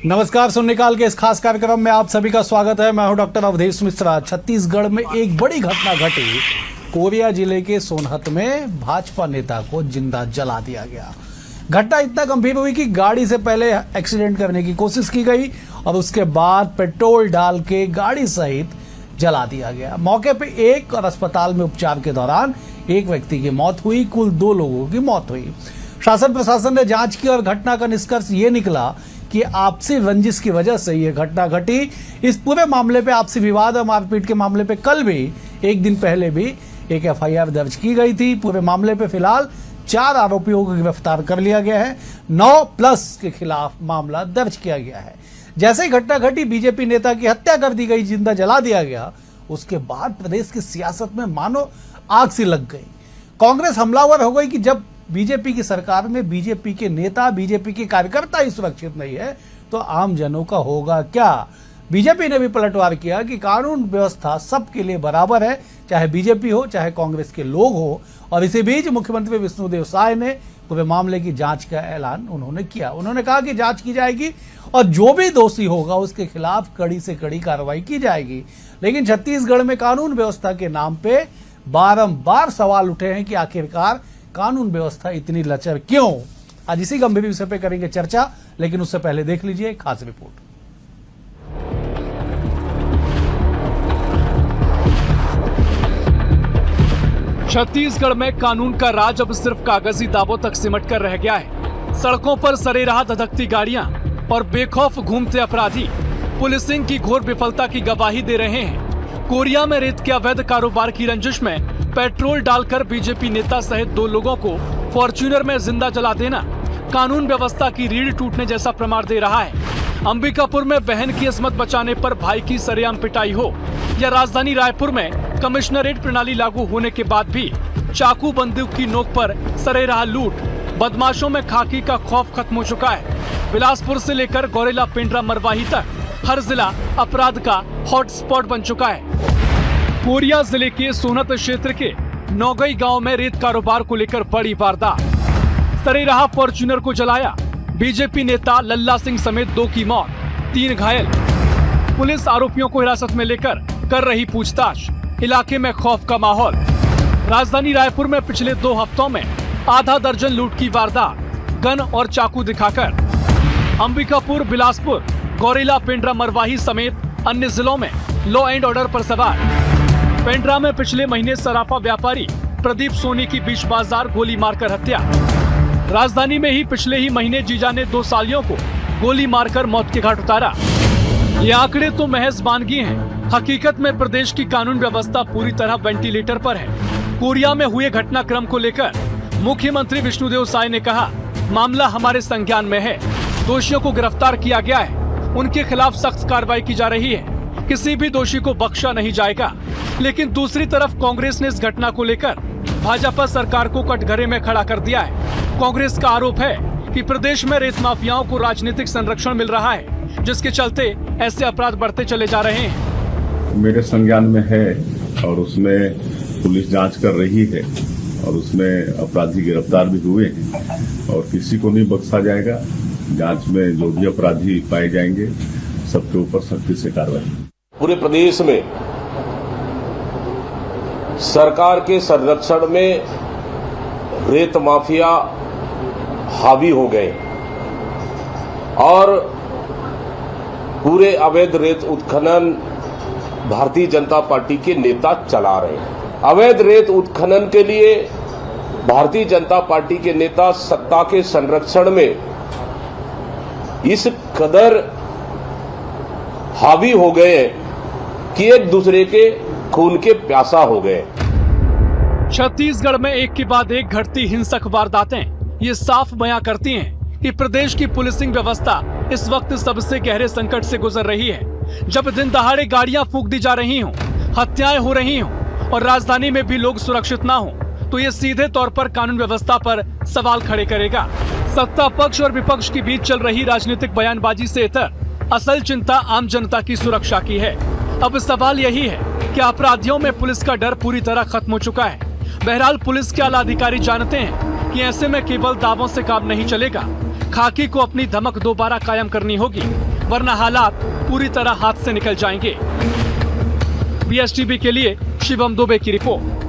नमस्कार, शून्यकाल के इस खास कार्यक्रम में आप सभी का स्वागत है। मैं हूं डॉक्टर अवधेश मिश्रा। छत्तीसगढ़ में एक बड़ी घटना घटी। कोरिया जिले के सोनहत में भाजपा नेता को जिंदा जला दिया गया। घटना इतना गंभीर हुई कि गाड़ी से पहले एक्सीडेंट करने की कोशिश की गई और उसके बाद पेट्रोल डाल के गाड़ी सहित जला दिया गया। मौके पे एक और अस्पताल में उपचार के दौरान एक व्यक्ति की मौत हुई। कुल 2 लोगों की मौत हुई। शासन प्रशासन ने जांच की और घटना का निष्कर्ष ये निकला कि आपसी रंजिश की वजह से ये घटना घटी। इस पूरे मामले पे आपसी विवाद और मारपीट के मामले पे कल भी एक दिन पहले भी एक एफआईआर दर्ज की गई थी। पूरे मामले पे फिलहाल 4 आरोपियों को गिरफ्तार कर लिया गया है। 9+ के खिलाफ मामला दर्ज किया गया है। जैसे ही घटना घटी, बीजेपी नेता की हत्या कर दी गई, जिंदा जला दिया गया। उसके बाद प्रदेश की सियासत में मानो आग सी लग गई। कांग्रेस हमलावर हो गई कि जब बीजेपी की सरकार में बीजेपी के नेता, बीजेपी के कार्यकर्ता ही सुरक्षित नहीं है तो आम जनों का होगा क्या। बीजेपी ने भी पलटवार किया कि कानून व्यवस्था सबके लिए बराबर है, चाहे बीजेपी हो चाहे कांग्रेस के लोग हो। और इसी बीच मुख्यमंत्री विष्णुदेव साय ने पूरे मामले की जांच का ऐलान उन्होंने किया। उन्होंने कहा कि जांच की जाएगी और जो भी दोषी होगा उसके खिलाफ कड़ी से कड़ी कार्रवाई की जाएगी। लेकिन छत्तीसगढ़ में कानून व्यवस्था के नाम पे बारंबार सवाल उठे हैं कि आखिरकार कानून व्यवस्था इतनी लचर क्यों। आज इसी गंभीर विषय पे करेंगे चर्चा, लेकिन उससे पहले देख लीजिए एक खास रिपोर्ट। छत्तीसगढ़ में कानून का राज अब सिर्फ कागजी दावों तक सिमट कर रह गया है। सड़कों पर सरेराह धधकती गाड़ियां और बेखौफ घूमते अपराधी पुलिसिंग की घोर विफलता की गवाही दे रहे हैं। कोरिया में रेत के अवैध कारोबार की रंजिश में पेट्रोल डालकर बीजेपी नेता सहित 2 लोगों को फॉर्च्यूनर में जिंदा जला देना कानून व्यवस्था की रीढ़ टूटने जैसा प्रमाण दे रहा है। अंबिकापुर में बहन की इस्मत बचाने पर भाई की सरेआम पिटाई हो या राजधानी रायपुर में कमिश्नरेट प्रणाली लागू होने के बाद भी चाकू बंदूक की नोक पर सरेराह लूट, बदमाशों में खाकी का खौफ खत्म हो चुका है। बिलासपुर से लेकर गौरेला पेंड्रा मरवाही तक हर जिला अपराध का हॉटस्पॉट बन चुका है। कोरिया जिले के सोनहत क्षेत्र के नौगई गांव में रेत कारोबार को लेकर बड़ी वारदात। सरेराह फॉर्च्यूनर को जलाया। बीजेपी नेता लल्ला सिंह समेत 2 की मौत, 3 घायल। पुलिस आरोपियों को हिरासत में लेकर कर रही पूछताछ। इलाके में खौफ का माहौल। राजधानी रायपुर में पिछले 2 हफ्तों में आधा दर्जन लूट की वारदात, गन और चाकू दिखाकर। अंबिकापुर, बिलासपुर, गौरेला पेंड्रा मरवाही समेत अन्य जिलों में लॉ एंड ऑर्डर पर सवार। पेंड्रा में पिछले महीने सराफा व्यापारी प्रदीप सोनी की बीच बाजार गोली मारकर हत्या। राजधानी में ही पिछले ही महीने जीजा ने 2 सालियों को गोली मारकर मौत के घाट उतारा। ये आंकड़े तो महज वानगी हैं। हकीकत में प्रदेश की कानून व्यवस्था पूरी तरह वेंटिलेटर पर है। कोरिया में हुए घटनाक्रम को लेकर मुख्यमंत्री विष्णुदेव साय ने कहा, मामला हमारे संज्ञान में है। दोषियों को गिरफ्तार किया गया है। उनके खिलाफ सख्त कार्रवाई की जा रही है। किसी भी दोषी को बख्शा नहीं जाएगा। लेकिन दूसरी तरफ कांग्रेस ने इस घटना को लेकर भाजपा सरकार को कटघरे में खड़ा कर दिया है। कांग्रेस का आरोप है कि प्रदेश में रेत माफियाओं को राजनीतिक संरक्षण मिल रहा है, जिसके चलते ऐसे अपराध बढ़ते चले जा रहे हैं। मेरे संज्ञान में है और उसमें पुलिस जांच कर रही है और उसमें अपराधी गिरफ्तार भी हुए हैं और किसी को नहीं बख्शा जाएगा। जांच में जो भी अपराधी पाए जाएंगे सबके ऊपर सख्ती से कार्रवाई। पूरे प्रदेश में सरकार के संरक्षण में रेत माफिया हावी हो गए और पूरे अवैध रेत उत्खनन भारतीय जनता पार्टी के नेता चला रहे हैं। अवैध रेत उत्खनन के लिए भारतीय जनता पार्टी के नेता सत्ता के संरक्षण में इस कदर हावी हो गए कि एक दूसरे के खून के प्यासा हो गए। छत्तीसगढ़ में एक के बाद एक घटती हिंसक वारदातें ये साफ बयां करती हैं कि प्रदेश की पुलिसिंग व्यवस्था इस वक्त सबसे गहरे संकट से गुजर रही है। जब दिन दहाड़े गाड़ियां फूंक दी जा रही हों, हत्याएं हो रही हों और राजधानी में भी लोग सुरक्षित ना हों, तो ये सीधे तौर पर कानून व्यवस्था पर सवाल खड़े करेगा। सत्ता पक्ष और विपक्ष के बीच चल रही राजनीतिक बयानबाजी से इतर असल चिंता आम जनता की सुरक्षा की है। अब सवाल यही है कि अपराधियों में पुलिस का डर पूरी तरह खत्म हो चुका है। बहरहाल पुलिस के आला अधिकारी जानते हैं कि ऐसे में केवल दावों से काम नहीं चलेगा। खाकी को अपनी धमक दोबारा कायम करनी होगी। वरना हालात पूरी तरह हाथ से निकल जाएंगे। BSTV के लिए शिवम दुबे की रिपोर्ट।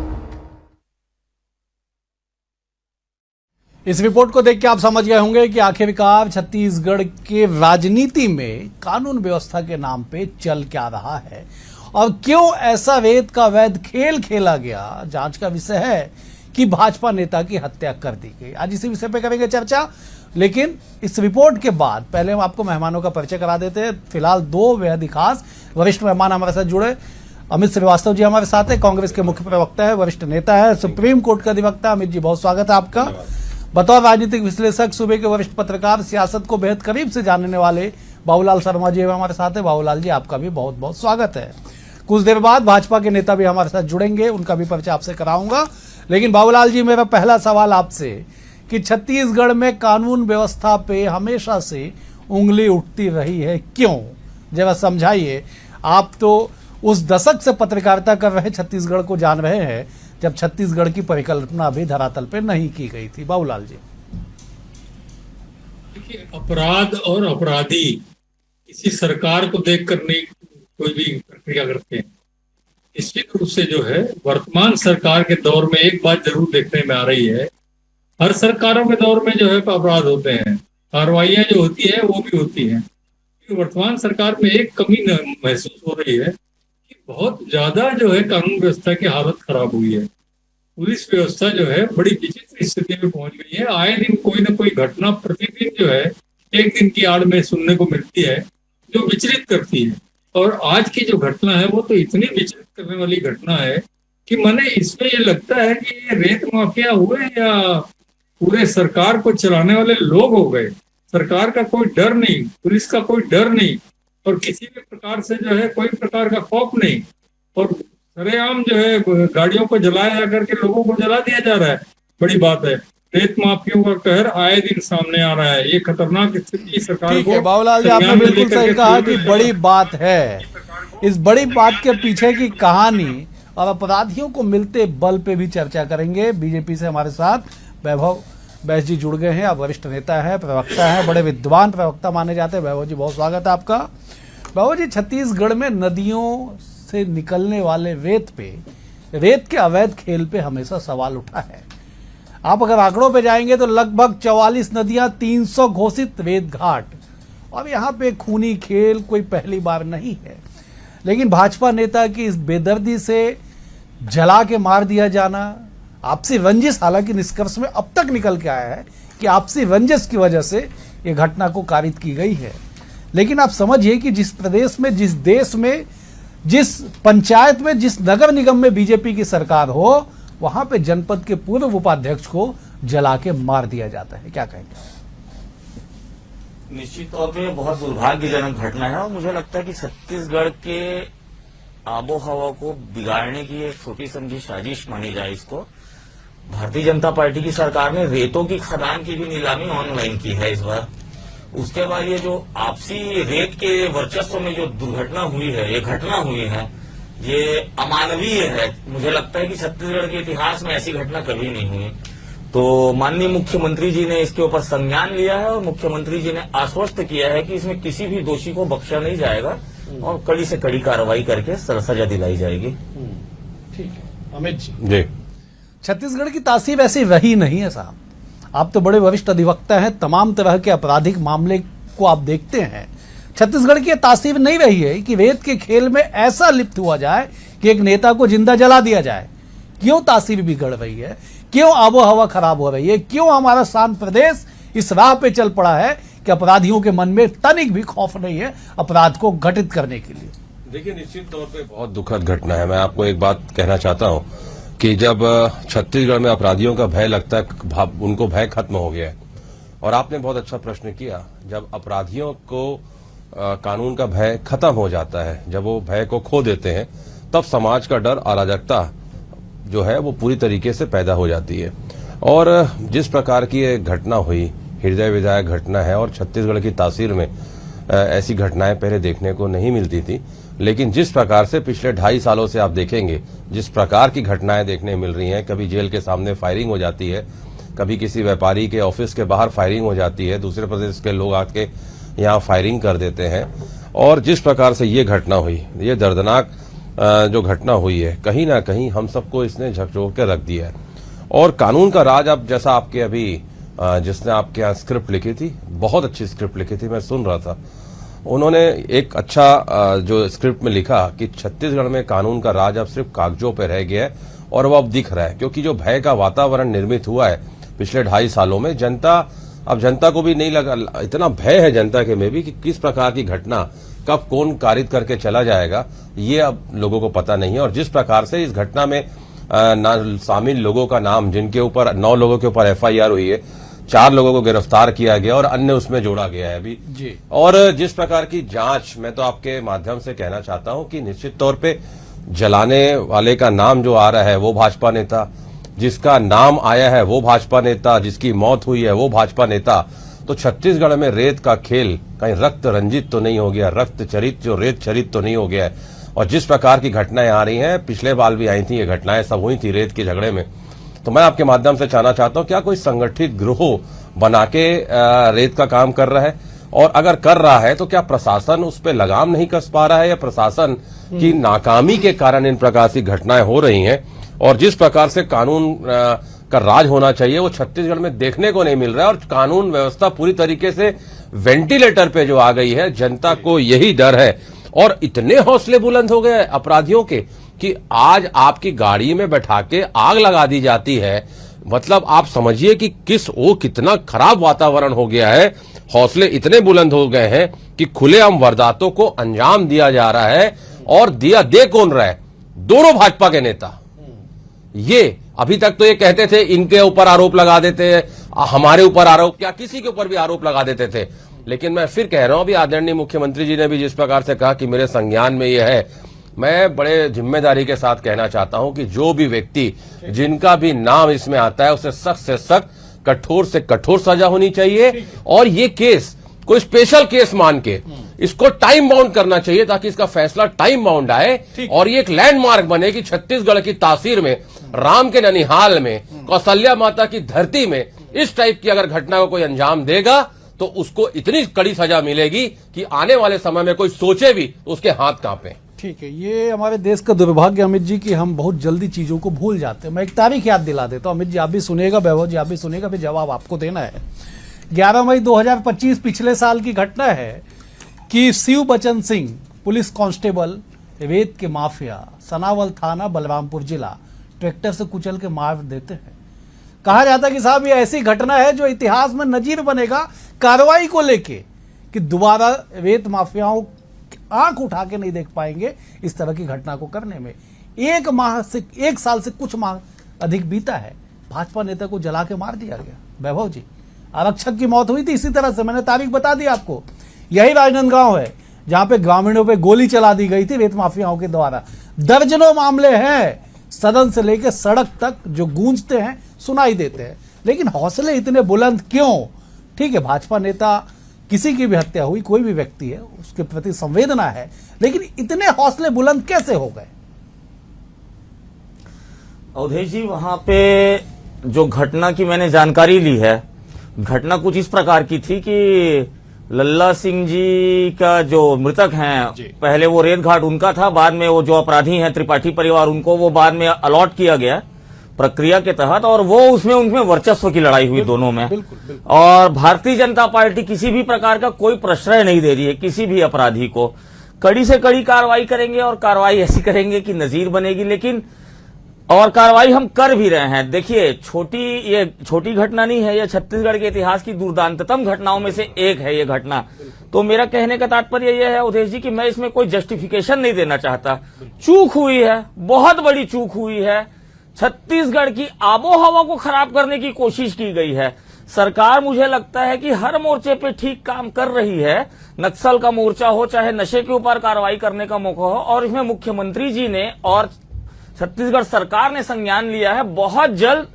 इस रिपोर्ट को देख के आप समझ गए होंगे कि आखिरकार छत्तीसगढ़ के राजनीति में कानून व्यवस्था के नाम पे चल क्या रहा है और क्यों ऐसा रेत का वैध खेल खेला गया। जांच का विषय है कि भाजपा नेता की हत्या कर दी गई। आज इसी विषय पे करेंगे चर्चा, लेकिन इस रिपोर्ट के बाद पहले हम आपको मेहमानों का परिचय करा देते हैं। फिलहाल दो बेहद खास वरिष्ठ मेहमान हमारे साथ जुड़े। अमित श्रीवास्तव जी हमारे साथ है, कांग्रेस के मुख्य प्रवक्ता है, वरिष्ठ नेता है, सुप्रीम कोर्ट का अधिवक्ता। अमित जी बहुत स्वागत है आपका। बतौर राजनीतिक विश्लेषक, सूबे के वरिष्ठ पत्रकार, सियासत को बेहद करीब से जानने वाले बाबूलाल शर्मा जी हमारे साथ है। बाबूलाल जी आपका भी बहुत बहुत स्वागत है। कुछ देर बाद भाजपा के नेता भी हमारे साथ जुड़ेंगे, उनका भी परिचय आपसे कराऊंगा। लेकिन बाबूलाल जी, मेरा पहला सवाल आपसे कि छत्तीसगढ़ में कानून व्यवस्था पे हमेशा से उंगली उठती रही है, क्यों? जरा समझाइए। आप तो उस दशक से पत्रकारिता कर रहे छत्तीसगढ़ को जान रहे हैं जब छत्तीसगढ़ की परिकल्पना भी धरातल पे नहीं की गई थी। बाबूलाल जी, देखिए, अपराध और अपराधी किसी सरकार को देख कर नहीं कोई भी प्रक्रिया करते हैं। निश्चित रूप से जो है वर्तमान सरकार के दौर में एक बात जरूर देखने में आ रही है, हर सरकारों के दौर में जो है अपराध होते हैं, कार्रवाइयां जो होती है वो भी होती हैं। वर्तमान सरकार में एक कमी महसूस हो रही है कि बहुत ज्यादा जो है कानून व्यवस्था की हालत खराब हुई है। पुलिस व्यवस्था जो है बड़ी विचित्र स्थिति में पहुंच गई है। आए दिन कोई ना कोई घटना प्रतिदिन जो है एक दिन की आड़ में सुनने को मिलती है जो विचलित करती है। और आज की जो घटना है वो तो इतनी विचलित करने वाली घटना है कि मैंने इसमें ये लगता है कि ये रेत माफिया हुए या पूरे सरकार को चलाने वाले लोग हो गए। सरकार का कोई डर नहीं, पुलिस का कोई डर नहीं और किसी भी प्रकार से जो है कोई प्रकार का खौफ नहीं, और सरेआम जो है गाड़ियों को जलाया जा करके लोगों को जला दिया जा रहा है। बड़ी बात है। रेत माफियों का कहर आए दिन सामने आ रहा है। ये खतरनाक स्थिति सरकार ठीक है को बाबूलाल जी, आपने बिल्कुल सही कहा कि बड़ी बात है। इस बड़ी बात के पीछे की कहानी और अपराधियों को मिलते बल पे भी चर्चा करेंगे। बीजेपी से हमारे साथ वैभव बैस जी जुड़ गए हैं। आप वरिष्ठ नेता है, प्रवक्ता है, बड़े विद्वान प्रवक्ता माने जाते हैं। वैभव जी बहुत स्वागत है आपका। वैभव जी, छत्तीसगढ़ में नदियों से निकलने वाले रेत के अवैध खेल पे हमेशा सवाल उठा है। आप अगर आंकड़ों पे जाएंगे तो लगभग 44 नदियां, 300 घोषित रेत घाट, और यहाँ पे खूनी खेल कोई पहली बार नहीं है। लेकिन भाजपा नेता की इस बेदर्दी से जला के मार दिया जाना, आपसी रंजिश, हालांकि निष्कर्ष में अब तक निकल के आया है कि आपसी रंजिश की वजह से ये घटना को कारित की गई है। लेकिन आप समझिए कि जिस प्रदेश में, जिस देश में, जिस पंचायत में, जिस नगर निगम में बीजेपी की सरकार हो, वहां पे जनपद के पूर्व उपाध्यक्ष को जला के मार दिया जाता है। क्या कहेंगे? निश्चित तौर पे बहुत दुर्भाग्यजनक घटना है और मुझे लगता है कि छत्तीसगढ़ के आबो हवा को बिगाड़ने की एक छोटी समझी साजिश मानी जाए इसको। भारतीय जनता पार्टी की सरकार ने रेतों की खदान की भी नीलामी ऑनलाइन की है इस बार। उसके बाद ये जो आपसी रेत के वर्चस्व में जो दुर्घटना हुई है, ये घटना हुई है, ये अमानवीय है। मुझे लगता है कि छत्तीसगढ़ के इतिहास में ऐसी घटना कभी नहीं हुई। तो माननीय मुख्यमंत्री जी ने इसके ऊपर संज्ञान लिया है और मुख्यमंत्री जी ने आश्वस्त किया है कि इसमें किसी भी दोषी को बख्शा नहीं जाएगा और कड़ी से कड़ी कार्रवाई करके सजा दिलाई जाएगी। ठीक है अमित जी, छत्तीसगढ़ की तासीर ऐसी रही नहीं है साहब। आप तो बड़े वरिष्ठ अधिवक्ता हैं, तमाम तरह के आपराधिक मामले को आप देखते हैं। छत्तीसगढ़ की तासीर नहीं रही है कि रेत के खेल में ऐसा लिप्त हुआ जाए कि एक नेता को जिंदा जला दिया जाए। क्यों तासीर बिगड़ रही है? क्यों आबो हवा खराब हो रही है? क्यों हमारा शांत प्रदेश इस राह पे चल पड़ा है कि अपराधियों के मन में तनिक भी खौफ नहीं है अपराध को घटित करने के लिए? देखिए, निश्चित तौर पे बहुत दुखद घटना है। मैं आपको एक बात कहना चाहता हूं कि जब छत्तीसगढ़ में अपराधियों का भय लगता है, उनको भय खत्म हो गया है। और आपने बहुत अच्छा प्रश्न किया, जब अपराधियों को कानून का भय खत्म हो जाता है, जब वो भय को खो देते हैं, तब समाज का डर, अराजकता जो है वो पूरी तरीके से पैदा हो जाती है। और जिस प्रकार की ये घटना हुई, हृदय विदायक घटना है और छत्तीसगढ़ की तासीर में ऐसी घटनाएं पहले देखने को नहीं मिलती थी। लेकिन जिस प्रकार से पिछले 2.5 सालों से आप देखेंगे, जिस प्रकार की घटनाएं देखने मिल रही हैं, कभी जेल के सामने फायरिंग हो जाती है, कभी किसी व्यापारी के ऑफिस के बाहर फायरिंग हो जाती है, दूसरे प्रदेश के लोग आके यहाँ फायरिंग कर देते हैं। और जिस प्रकार से ये घटना हुई, ये दर्दनाक जो घटना हुई है, कहीं ना कहीं हम सबको इसने झकझोर के रख दिया है। और कानून का राज, अब जैसा आपके अभी जिसने आपके यहाँ स्क्रिप्ट लिखी थी, बहुत अच्छी स्क्रिप्ट लिखी थी, मैं सुन रहा था, उन्होंने एक अच्छा जो स्क्रिप्ट में लिखा कि छत्तीसगढ़ में कानून का राज अब सिर्फ कागजों पे रह गया है और वो अब दिख रहा है। क्योंकि जो भय का वातावरण निर्मित हुआ है पिछले 2.5 सालों में, जनता को भी नहीं लगा, इतना भय है जनता के में भी कि किस प्रकार की घटना कब कौन कारित करके चला जाएगा, ये अब लोगों को पता नहीं है। और जिस प्रकार से इस घटना में शामिल लोगों का नाम, जिनके ऊपर 9 लोगों के ऊपर FIR हुई है, 4 लोगों को गिरफ्तार किया गया और अन्य उसमें जोड़ा गया है अभी जी। और जिस प्रकार की जांच, मैं तो आपके माध्यम से कहना चाहता हूं कि निश्चित तौर पे जलाने वाले का नाम जो आ रहा है वो भाजपा नेता, जिसका नाम आया है वो भाजपा नेता, जिसकी मौत हुई है वो भाजपा नेता। तो छत्तीसगढ़ में रेत का खेल कहीं रक्त रंजित तो नहीं हो गया, रक्त चरित जो रेत चरित तो नहीं हो गया है। और जिस प्रकार की घटनाएं आ रही हैं, पिछले बार भी आई थी ये घटनाएं, सब हुई थी रेत के झगड़े में। तो मैं आपके माध्यम से जानना चाहता हूं, क्या कोई संगठित गिरोह बना के रेत का काम कर रहा है? और अगर कर रहा है तो क्या प्रशासन उस पर लगाम नहीं कस पा रहा है, या प्रशासन की नाकामी के कारण इन प्रकार की घटनाएं हो रही हैं? और जिस प्रकार से कानून का राज होना चाहिए वो छत्तीसगढ़ में देखने को नहीं मिल रहा है, और कानून व्यवस्था पूरी तरीके से वेंटिलेटर पे जो आ गई है। जनता को यही डर है और इतने हौसले बुलंद हो गए अपराधियों के कि आज आपकी गाड़ी में बैठा के आग लगा दी जाती है। मतलब आप समझिए कि कितना खराब वातावरण हो गया है। हौसले इतने बुलंद हो गए हैं कि खुलेआम वारदातों को अंजाम दिया जा रहा है। और दे कौन रहा है? दोनों भाजपा के नेता। ये अभी तक तो ये कहते थे इनके ऊपर आरोप लगा देते हैं, हमारे ऊपर आरोप, क्या किसी के ऊपर भी आरोप लगा देते थे। लेकिन मैं फिर कह रहा हूं, अभी आदरणीय मुख्यमंत्री जी ने भी जिस प्रकार से कहा कि मेरे संज्ञान में यह है, मैं बड़े जिम्मेदारी के साथ कहना चाहता हूं कि जो भी व्यक्ति, जिनका भी नाम इसमें आता है, उसे सख्त से सख्त, कठोर से कठोर सजा होनी चाहिए। और ये केस कोई स्पेशल केस मान के इसको टाइम बाउंड करना चाहिए, ताकि इसका फैसला टाइम बाउंड आए और ये एक लैंडमार्क बने कि छत्तीसगढ़ की तासीर में, राम के ननिहाल में, कौशल्या माता की धरती में इस टाइप की अगर घटना को कोई अंजाम देगा तो उसको इतनी कड़ी सजा मिलेगी कि आने वाले समय में कोई सोचे भी तो उसके हाथ कांपे। ठीक है, ये हमारे देश का दुर्भाग्य अमित जी कि हम बहुत जल्दी चीजों को भूल जाते हैं। मैं एक तारीख याद दिला देता हूं, अमित जी आप भी सुनिएगा, वैभव जी आप भी सुनिएगा, फिर जवाब आपको देना है। 11 मई 2025 पिछले साल की घटना है कि शिव बचन सिंह, पुलिस कांस्टेबल, रेत के माफिया, सनावल थाना, बलरामपुर जिला, ट्रैक्टर से कुचल के मार देते हैं। कहा जाता है कि साहब ये ऐसी घटना है जो इतिहास में नजीर बनेगा कार्रवाई को लेके, कि दोबारा रेत माफियाओं आंख उठा के नहीं देख पाएंगे इस तरह की घटना को करने में। 1 साल से कुछ माह अधिक बीता है, भाजपा नेता को जला के मार दिया गया। वैभव जी, आरक्षक की मौत हुई थी इसी तरह से, मैंने तारीख बता दी आपको। यही राजनांदगांव है जहां पे ग्रामीणों पे गोली चला दी गई थी रेत माफियाओं के द्वारा। दर्जनों मामले हैं, सदन से लेकर सड़क तक, जो गूंजते हैं, सुनाई देते हैं। लेकिन हौसले इतने बुलंद क्यों? ठीक है, भाजपा नेता, किसी की भी हत्या हुई, कोई भी व्यक्ति है, उसके प्रति संवेदना है, लेकिन इतने हौसले बुलंद कैसे हो गए? अवधेश जी, वहां पे जो घटना की मैंने जानकारी ली है, घटना कुछ इस प्रकार की थी कि लल्ला सिंह जी का जो मृतक हैं, पहले वो रेत घाट उनका था, बाद में वो जो अपराधी हैं त्रिपाठी परिवार, उनको वो बाद में अलॉट किया गया प्रक्रिया के तहत, और वो उसमें उनमें वर्चस्व की लड़ाई हुई दोनों में। और भारतीय जनता पार्टी किसी भी प्रकार का कोई प्रश्रय नहीं दे रही है किसी भी अपराधी को। कड़ी से कड़ी कार्रवाई करेंगे और कार्रवाई ऐसी करेंगे कि नजीर बनेगी। लेकिन और कार्रवाई हम कर भी रहे हैं। देखिए, ये छोटी घटना नहीं है, ये छत्तीसगढ़ के इतिहास की दुर्दांततम घटनाओं में से एक है ये घटना। तो मेरा कहने का तात्पर्य यह है अवधेश जी कि मैं इसमें कोई जस्टिफिकेशन नहीं देना चाहता। चूक हुई है, बहुत बड़ी चूक हुई है। छत्तीसगढ़ की आबोहवा को खराब करने की कोशिश की गई है। सरकार, मुझे लगता है कि हर मोर्चे पे ठीक काम कर रही है। नक्सल का मोर्चा हो, चाहे नशे के ऊपर कार्रवाई करने का मौका हो, और इसमें मुख्यमंत्री जी ने और छत्तीसगढ़ सरकार ने संज्ञान लिया है। बहुत जल्द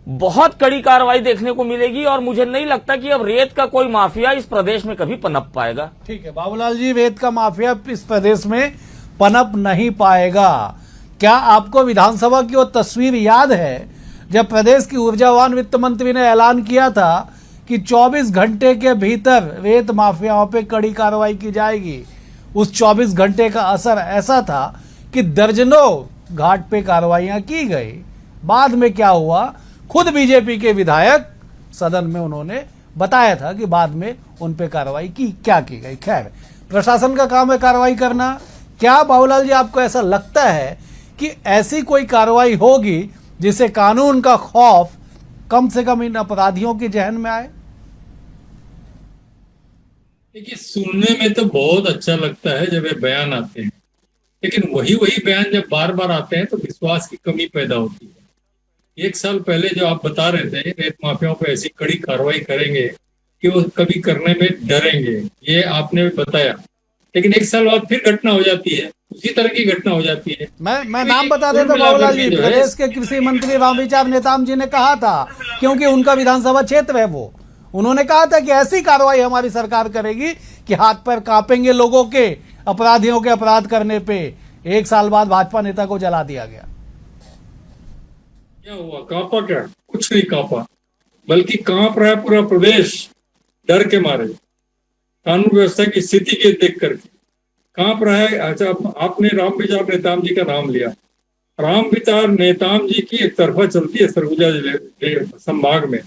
बहुत कड़ी कार्रवाई देखने को मिलेगी, और मुझे नहीं लगता कि अब रेत का कोई माफिया इस प्रदेश में कभी पनप पाएगा। ठीक है बाबूलाल जी, रेत का माफिया इस प्रदेश में पनप नहीं पाएगा। क्या आपको विधानसभा की वो तस्वीर याद है जब प्रदेश की ऊर्जावान वित्त मंत्री ने ऐलान किया था कि 24 घंटे के भीतर रेत माफियाओं पे कड़ी कार्रवाई की जाएगी। उस 24 घंटे का असर ऐसा था कि दर्जनों घाट पे कार्रवाइयां की गई। बाद में क्या हुआ, खुद बीजेपी के विधायक सदन में उन्होंने बताया था कि बाद में उन पे कार्रवाई क्या की गई। खैर, प्रशासन का काम है कार्रवाई करना। क्या बाबूलाल जी, आपको ऐसा लगता है कि ऐसी कोई कार्रवाई होगी जिससे कानून का खौफ कम से कम इन अपराधियों के जहन में आए? देखिए, सुनने में तो बहुत अच्छा लगता है जब ये बयान आते हैं, लेकिन वही बयान जब बार बार आते हैं तो विश्वास की कमी पैदा होती है। 1 साल पहले जो आप बता रहे थे रेत माफियाओं पर ऐसी कड़ी कार्रवाई करेंगे कि वो कभी करने में डरेंगे, ये आपने बताया, लेकिन 1 साल बाद फिर घटना हो जाती है, उसी तरह की घटना हो जाती है। मैं नाम बता देता हूं बाबूलाल जी, प्रदेश के कृषि मंत्री रामविचार नेताम जी ने कहा था, क्योंकि उनका विधानसभा क्षेत्र है वो, उन्होंने कहा था कि ऐसी कार्रवाई हमारी सरकार करेगी कि हाथ पैर कांपेंगे लोगों के, अपराधियों के अपराध करने पे। 1 साल बाद भाजपा नेता को जला दिया गया। क्या हुआ, कांपा क्या? कुछ नहीं कांपा, बल्कि कांप रहा है पूरा प्रदेश डर के मारे, कानून व्यवस्था की स्थिति के देख करके कांप रहा है। अच्छा, आपने रामविचार नेताम जी का नाम लिया। रामविचार नेताम जी की एक तरफा चलती है सरगुजा जिले संभाग में।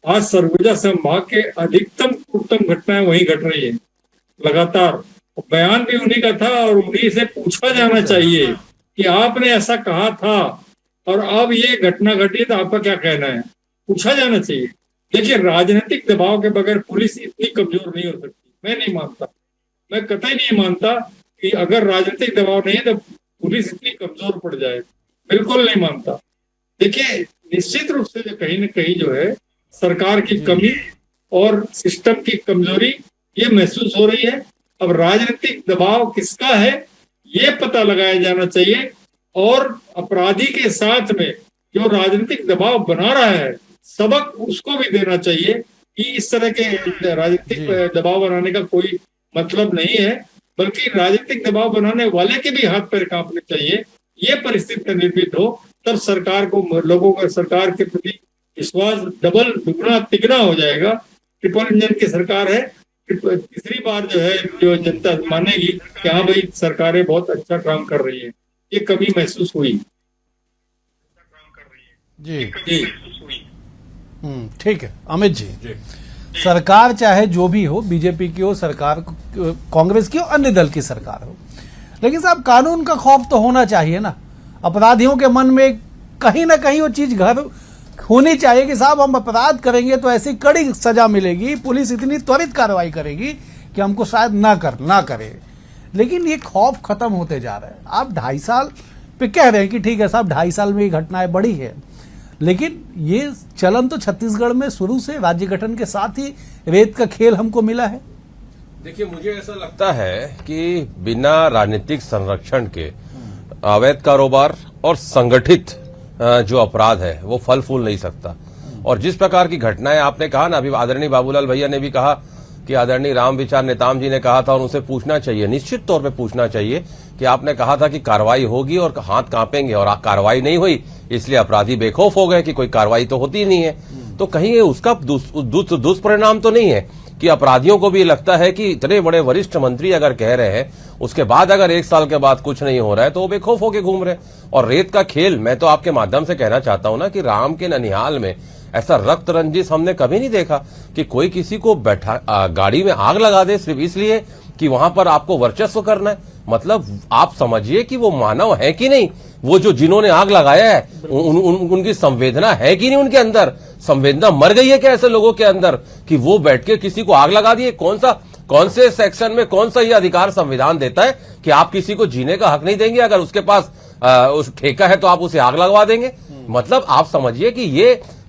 आज सरगुजा संभाग के अधिकतम क्रूरतम घटनाएं वहीं घट रही है लगातार। बयान भी उन्हीं का था और उन्हीं से पूछा जाना चाहिए कि आपने ऐसा कहा था और अब ये घटना घटी तो आपका क्या कहना है, पूछा जाना चाहिए। देखिए, राजनीतिक दबाव के बगैर पुलिस इतनी कमजोर नहीं हो सकती। मैं नहीं मानता, मैं कतई नहीं मानता कि अगर राजनीतिक दबाव नहीं है तो पुलिस इतनी कमजोर पड़ जाए, बिल्कुल नहीं मानता। देखिए, निश्चित रूप से जो कहीं न कहीं जो है सरकार की कमी और सिस्टम की कमजोरी ये महसूस हो रही है। अब राजनीतिक दबाव किसका है ये पता लगाया जाना चाहिए और अपराधी के साथ में जो राजनीतिक दबाव बना रहा है सबक उसको भी देना चाहिए कि इस तरह के राजनीतिक दबाव बनाने का कोई मतलब नहीं है, बल्कि राजनीतिक दबाव बनाने वाले के भी हाथ पैर कांपने चाहिए। ये परिस्थिति निर्मित हो तब सरकार को, लोगों का सरकार के प्रति विश्वास डबल दुगना तिगना हो जाएगा। ट्रिपल इंजन की सरकार है, तीसरी बार जो है जो जनता मानेगी कि हाँ भाई सरकारें बहुत अच्छा काम कर रही है। ये कमी महसूस हुई जी। ठीक है अमित जी, सरकार चाहे जो भी हो, बीजेपी की हो, सरकार कांग्रेस की हो, अन्य दल की सरकार हो, लेकिन साहब कानून का खौफ तो होना चाहिए ना। अपराधियों के मन में कहीं ना कहीं वो चीज घर होनी चाहिए कि साहब हम अपराध करेंगे तो ऐसी कड़ी सजा मिलेगी, पुलिस इतनी त्वरित कार्रवाई करेगी कि हमको शायद ना करे। लेकिन ये खौफ खत्म होते जा रहा है। आप 2.5 साल पे कह रहे हैं कि ठीक है साहब 2.5 साल में ये घटनाएं बढ़ी है, लेकिन ये चलन तो छत्तीसगढ़ में शुरू से राज्य गठन के साथ ही रेत का खेल हमको मिला है। देखिए, मुझे ऐसा लगता है कि बिना राजनीतिक संरक्षण के अवैध कारोबार और संगठित जो अपराध है वो फल फूल नहीं सकता। और जिस प्रकार की घटनाएं आपने कहा ना, अभी आदरणीय बाबूलाल भैया ने भी कहा कि आदरणीय रामविचार नेताम जी ने कहा था और उनसे पूछना चाहिए, निश्चित तौर पे पूछना चाहिए कि आपने कहा था कि कार्रवाई होगी और हाथ कांपेंगे और कार्रवाई नहीं हुई, इसलिए अपराधी बेखौफ हो गए कि कोई कार्रवाई तो होती नहीं है। तो कहीं उसका दुष्परिणाम तो नहीं है कि अपराधियों को भी लगता है कि इतने बड़े वरिष्ठ मंत्री अगर कह रहे हैं, उसके बाद अगर 1 साल के बाद कुछ नहीं हो रहा है तो वो बेखौफ होके घूम रहे। और रेत का खेल, मैं तो आपके माध्यम से कहना चाहता हूं ना कि राम के ननिहाल में ऐसा रक्त रंजिश हमने कभी नहीं देखा कि कोई किसी को बैठा गाड़ी में आग लगा दे सिर्फ इसलिए कि वहां पर आपको वर्चस्व करना है। मतलब आप समझिए कि वो मानव है कि नहीं, वो जो जिन्होंने आग लगाया है उनकी संवेदना है कि नहीं, उनके अंदर संवेदना मर गई है क्या ऐसे लोगों के अंदर कि वो बैठ के किसी को आग लगा दिए? कौन से सेक्शन में कौन सा ये अधिकार संविधान देता है कि आप किसी को जीने का हक नहीं देंगे? अगर उसके पास उस ठेका है तो आप उसे आग लगवा देंगे? मतलब आप समझिए कि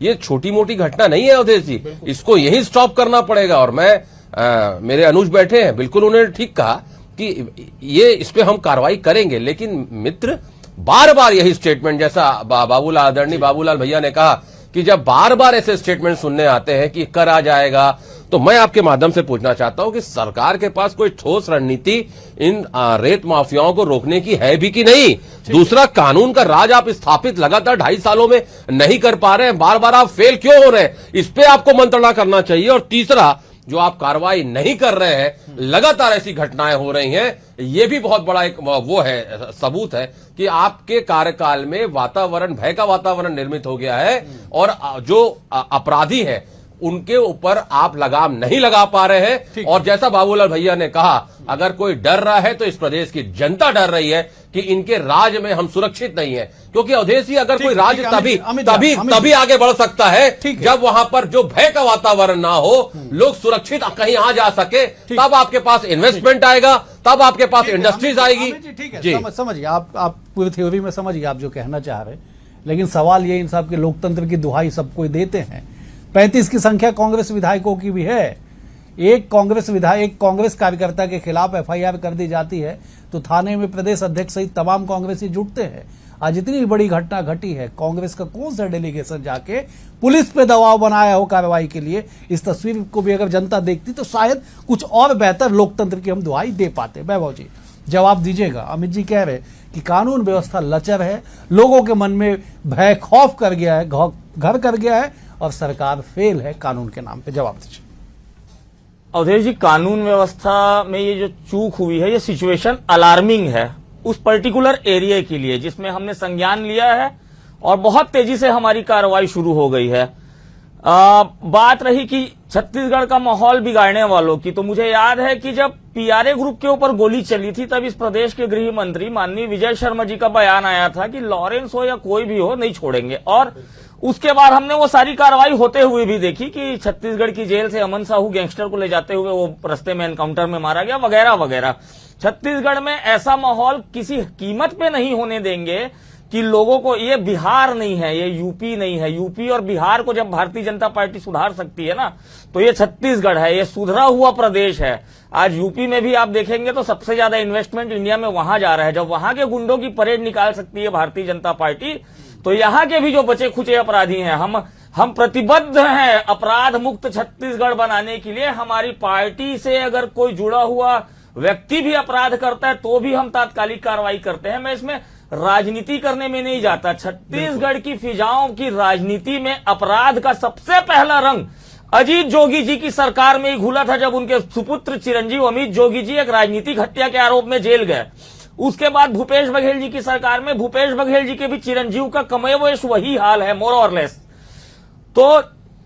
ये छोटी मोटी घटना नहीं है अवधेश जी, इसको यही स्टॉप करना पड़ेगा। और मैं मेरे अनुज बैठे हैं, बिल्कुल उन्होंने ठीक कहा कि ये इस पे हम कार्रवाई करेंगे, लेकिन मित्र बार बार यही स्टेटमेंट, जैसा आदरणीय बाबूलाल भैया ने कहा कि जब बार बार ऐसे स्टेटमेंट सुनने आते हैं कि कर आ जाएगा तो मैं आपके माध्यम से पूछना चाहता हूं कि सरकार के पास कोई ठोस रणनीति इन रेत माफियाओं को रोकने की है भी कि नहीं। दूसरा, कानून का राज आप स्थापित लगातार 2.5 सालों में नहीं कर पा रहे हैं, बार बार आप फेल क्यों हो रहे हैं, इस पे आपको मंत्रणा करना चाहिए। और तीसरा, जो आप कार्रवाई नहीं कर रहे हैं, लगातार ऐसी घटनाएं हो रही हैं, ये भी बहुत बड़ा एक वो है, सबूत है कि आपके कार्यकाल में वातावरण, भय का वातावरण निर्मित हो गया है और जो अपराधी है उनके ऊपर आप लगाम नहीं लगा पा रहे हैं। और जैसा बाबूलाल भैया ने कहा, अगर कोई डर रहा है तो इस प्रदेश की जनता डर रही है कि इनके राज में हम सुरक्षित नहीं है, क्योंकि अवधेश जी, अगर कोई राज तभी आगे बढ़ सकता है जब वहां पर जो भय का वातावरण ना हो, लोग सुरक्षित कहीं आ जा सके, तब आपके पास इन्वेस्टमेंट आएगा, तब आपके पास इंडस्ट्रीज आएगी। ठीक है, समझिए आप पूरी थ्योरी में समझिए आप जो कहना चाह रहे हैं, लेकिन सवाल ये, इन सब के लोकतंत्र की दुहाई सबको देते हैं। 35 की संख्या कांग्रेस विधायकों की भी है। एक कांग्रेस कार्यकर्ता के खिलाफ एफआईआर कर दी जाती है तो थाने में प्रदेश अध्यक्ष सहित तमाम कांग्रेसी जुटते हैं। आज इतनी बड़ी घटना घटी है, कांग्रेस का कौन सा डेलीगेशन जाके पुलिस पे दबाव बनाया हो कार्रवाई के लिए। इस तस्वीर को भी अगर जनता देखती तो शायद कुछ और बेहतर लोकतंत्र की हम दुहाई दे पाते। वैभव जी जवाब दीजिएगा। अमित जी कह रहे कि कानून व्यवस्था लचर है, लोगों के मन में भय खौफ कर गया है, घर कर गया है और सरकार फेल है कानून के नाम पे। जवाब दीजिए। अवधेश जी, कानून व्यवस्था में ये जो चूक हुई है, ये सिचुएशन अलार्मिंग है उस पर्टिकुलर एरिया के लिए, जिसमें हमने संज्ञान लिया है और बहुत तेजी से हमारी कार्रवाई शुरू हो गई है। बात रही कि छत्तीसगढ़ का माहौल बिगाड़ने वालों की, तो मुझे याद है कि जब पीआरए ग्रुप के ऊपर गोली चली थी, तब इस प्रदेश के गृह मंत्री माननीय विजय शर्मा जी का बयान आया था कि लॉरेंस हो या कोई भी हो, नहीं छोड़ेंगे। और उसके बाद हमने वो सारी कार्रवाई होते हुए भी देखी कि छत्तीसगढ़ की जेल से अमन साहू गैंगस्टर को ले जाते हुए वो रास्ते में एनकाउंटर में मारा गया, वगैरह वगैरह। छत्तीसगढ़ में ऐसा माहौल किसी कीमत पे नहीं होने देंगे कि लोगों को, ये बिहार नहीं है, ये यूपी नहीं है। यूपी और बिहार को जब भारतीय जनता पार्टी सुधार सकती है ना, तो ये छत्तीसगढ़ है, ये सुधरा हुआ प्रदेश है। आज यूपी में भी आप देखेंगे तो सबसे ज्यादा इन्वेस्टमेंट इंडिया में वहां जा रहा है। जब वहां के गुंडों की परेड निकाल सकती है भारतीय जनता पार्टी, तो यहाँ के भी जो बचे खुचे अपराधी हैं, हम प्रतिबद्ध हैं अपराध मुक्त छत्तीसगढ़ बनाने के लिए। हमारी पार्टी से अगर कोई जुड़ा हुआ व्यक्ति भी अपराध करता है तो भी हम तात्कालिक कार्रवाई करते हैं। मैं इसमें राजनीति करने में नहीं जाता। छत्तीसगढ़ की फिजाओं की राजनीति में अपराध का सबसे पहला रंग अजीत जोगी जी की सरकार में ही घुला था, जब उनके सुपुत्र चिरंजीव अमित जोगी जी एक राजनीतिक हत्या के आरोप में जेल गए। उसके बाद भूपेश बघेल जी की सरकार में भूपेश बघेल जी के भी चिरंजीव का कमोबेश वही हाल है, मोर और लेस। तो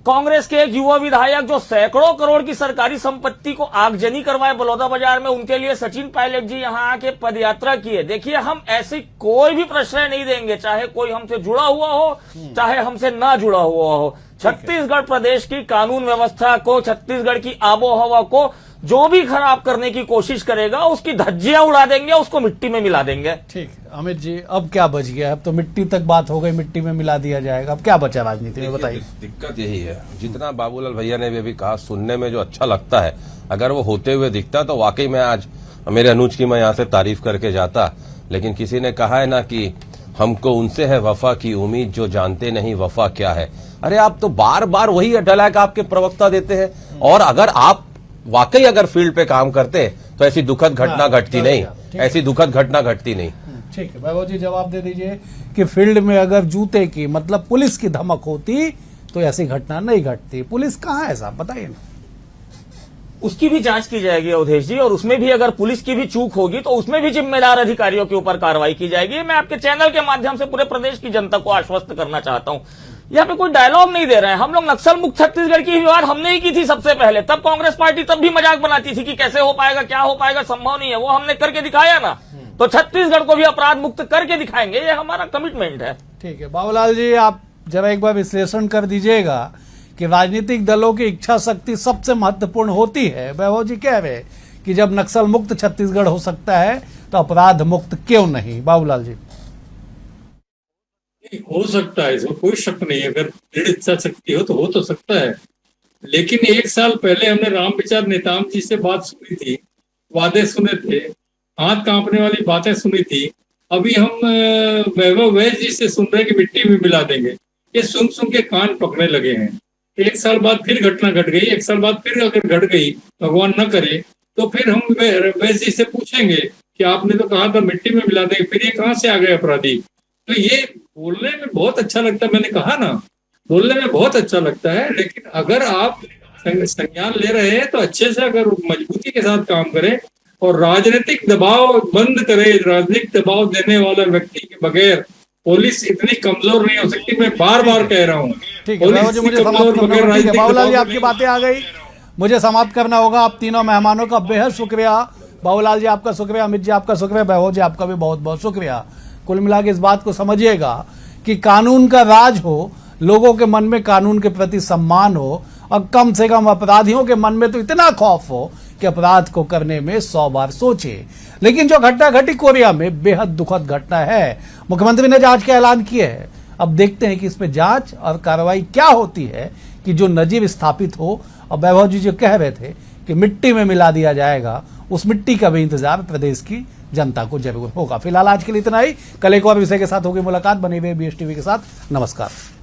कांग्रेस के एक युवा विधायक जो सैकड़ों करोड़ की सरकारी संपत्ति को आगजनी करवाए बलौदाबाजार में, उनके लिए सचिन पायलट जी यहां आके पदयात्रा किए। देखिए, हम ऐसी कोई भी प्रश्रय नहीं देंगे, चाहे कोई हमसे जुड़ा हुआ हो, चाहे हमसे ना जुड़ा हुआ हो। छत्तीसगढ़ प्रदेश की कानून व्यवस्था को, छत्तीसगढ़ की आबोहवा को जो भी खराब करने की कोशिश करेगा, उसकी धज्जियां उड़ा देंगे, उसको मिट्टी में मिला देंगे। ठीक है अमित जी, अब क्या बच गया? अब तो मिट्टी तक बात हो गई, मिट्टी में मिला दिया जाएगा, अब क्या बचा राजनीति में, बताइए। दिक्कत यही है, जितना बाबूलाल भैया ने भी अभी कहा, सुनने में जो अच्छा लगता है, अगर वो होते हुए दिखता तो वाकई में आज मेरे अनुज की मैं यहाँ से तारीफ करके जाता। लेकिन किसी ने कहा है ना कि हमको उनसे है वफा की उम्मीद जो जानते नहीं वफा क्या है। अरे आप तो बार बार वही डायलॉग आपके प्रवक्ता देते हैं, और अगर आप वाकई अगर फील्ड पे काम करते तो ऐसी दुखद घटना घटती नहीं, ऐसी दुखद घटना घटती नहीं। ठीक है वैभव जी, जवाब दे दीजिए कि फील्ड में अगर जूते की मतलब पुलिस की धमक होती तो ऐसी घटना नहीं घटती। पुलिस कहाँ है साहब, बताइए ना। उसकी भी जांच की जाएगी अवधेश जी, और उसमें भी अगर पुलिस की भी चूक होगी तो उसमें भी जिम्मेदार अधिकारियों के ऊपर कार्रवाई की जाएगी। मैं आपके चैनल के माध्यम से पूरे प्रदेश की जनता को आश्वस्त करना चाहता हूं, यहाँ पे कोई डायलॉग नहीं दे रहे हैं। हम लोग नक्सल मुक्त छत्तीसगढ़ की बात हमने ही की थी सबसे पहले। तब कांग्रेस पार्टी तब भी मजाक बनाती थी कि कैसे हो पाएगा, क्या हो पाएगा, संभव नहीं है। वो हमने करके दिखाया ना, तो छत्तीसगढ़ को भी अपराध मुक्त करके दिखाएंगे, ये हमारा कमिटमेंट है। ठीक है बाबूलाल जी, आप जरा एक बार विश्लेषण कर दीजिएगा कि राजनीतिक दलों की इच्छा शक्ति सबसे महत्वपूर्ण होती है। वैभव जी कह रहे कि जब नक्सल मुक्त छत्तीसगढ़ हो सकता है तो अपराध मुक्त क्यों नहीं? बाबूलाल जी। हो सकता है, इसमें कोई शक नहीं। अगर दृढ़ इच्छा शक्ति हो तो सकता है। लेकिन 1 साल पहले हमने रामविचार नेताम जी से बात सुनी थी, वादे सुने थे, हाथ कांपने वाली बातें सुनी थी। अभी हम वैभव वैद्य जी से सुन रहे हैं कि मिट्टी में मिला देंगे। ये सुन के कान पकड़ने लगे हैं। एक साल बाद फिर घटना घट गई, एक साल बाद फिर अगर घट गई, भगवान न करे, तो फिर हम वैसे से पूछेंगे कि आपने तो कहा था मिट्टी में मिला देंगे, फिर ये कहाँ से आ गए अपराधी। तो ये बोलने में बहुत अच्छा लगता है, मैंने कहा ना, बोलने में बहुत अच्छा लगता है, लेकिन अगर आप संज्ञान ले रहे हैं तो अच्छे से अगर मजबूती के साथ काम करें और राजनीतिक दबाव बंद करे। राजनीतिक दबाव देने वाला व्यक्ति के बगैर पुलिस इतनी कमजोर नहीं हो सकती। मैं बार बार कह रहा हूँ, ठीक है बाबू जी, मुझे समाप्त करना होगा। ठीक है बाबूलाल जी, आपकी बातें आ गई, मुझे समाप्त करना होगा। आप तीनों मेहमानों का बेहद शुक्रिया। बाबूलाल जी आपका शुक्रिया, अमित जी आपका शुक्रिया, वैभव जी आपका भी बहुत बहुत शुक्रिया। कुल मिला के इस बात को समझिएगा कि कानून का राज हो, लोगों के मन में कानून के प्रति सम्मान हो और कम से कम अपराधियों के मन में तो इतना खौफ हो कि अपराध को करने में 100 बार सोचे। लेकिन जो घटना घटी कोरिया में बेहद दुखद घटना है। मुख्यमंत्री ने जांच के ऐलान किए हैं। अब देखते हैं कि इसमें जांच और कार्रवाई क्या होती है कि जो नजीब स्थापित हो। और वैभव जी जो कह रहे थे कि मिट्टी में मिला दिया जाएगा, उस मिट्टी का भी इंतजार प्रदेश की जनता को जरूर होगा। फिलहाल आज के लिए इतना ही। कल एक और विषय के साथ होगी मुलाकात। बने हुए BSTV के साथ। नमस्कार।